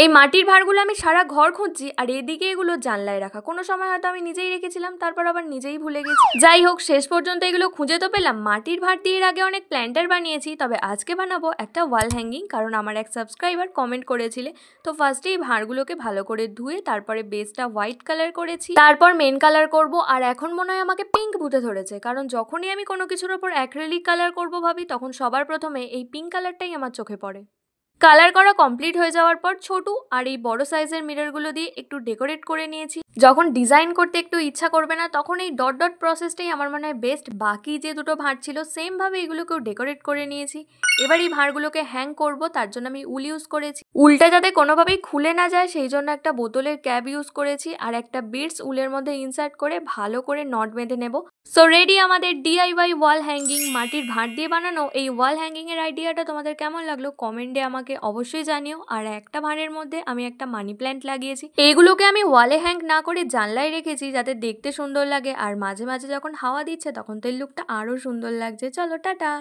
এই মাটির ভাঁড়গুলো আমি সারা ঘর খুঁজছি, আর এদিকে এগুলো জানলায় রাখা। কোনো সময় হয়তো আমি নিজেই রেখেছিলাম, তারপর আবার নিজেই ভুলে গেছি। যাই হোক, শেষ পর্যন্ত এগুলো খুঁজে তো পেলাম। মাটির ভাঁড় দিয়ে এর আগে অনেক প্ল্যান্টার বানিয়েছি, তবে আজকে বানাবো একটা ওয়াল হ্যাঙ্গিং, কারণ আমার এক সাবস্ক্রাইবার কমেন্ট করেছিলে। তো ফার্স্টেই ভাঁড়গুলোকে ভালো করে ধুয়ে তারপরে বেসটা হোয়াইট কালার করেছি, তারপর মেন কালার করব। আর এখন মনে হয় আমাকে পিঙ্ক ভূতে ধরেছে, কারণ যখনই আমি কোনো কিছুর ওপর অ্যাক্রিলিক কালার করব ভাবি, তখন সবার প্রথমে এই পিঙ্ক কালারটাই আমার চোখে পড়ে। কালার করা কমপ্লিট হয়ে যাওয়ার পর ছোটু আর এই বড় সাইজের মিররগুলো দিয়ে একটু ডেকোরেট করে নিয়েছি। যখন ডিজাইন করতে একটু ইচ্ছা করবে না, তখন এই ডট ডট প্রসেসটাই আমার মনে হয় বেস্ট। বাকি যে দুটো ভাঁড় ছিল সেমভাবে এগুলোকেও ডেকোরেট করে নিয়েছি। এবার এই ভাঁড়গুলোকে হ্যাং করব, তার জন্য আমি উল ইউজ করেছি। উলটা যাতে কোনোভাবেই খুলে না যায় সেই জন্য একটা বোতলের ক্যাপ ইউজ করেছি, আর একটা বিটস উলের মধ্যে ইনসার্ট করে ভালো করে নট বেঁধে নেব। সো রেডি আমাদের ডিআইওয়াই ওয়াল হ্যাঙ্গিং। মাটির ভাঁড় দিয়ে বানানো এই ওয়াল হ্যাঙ্গিং এর আইডিয়াটা তোমাদের কেমন লাগলো কমেন্টে আমাকে অবশ্যই জানিও। আর একটা ভাঁড়ের মধ্যে আমি একটা মানি প্ল্যান্ট লাগিয়েছি। এইগুলোকে আমি ওয়ালে হ্যাং না করে জানলায় রেখেছি, যাতে দেখতে সুন্দর লাগে, আর মাঝে মাঝে যখন হাওয়া দিচ্ছে তখন তো এই লুকটা আরো সুন্দর লাগছে। চলো টাটা।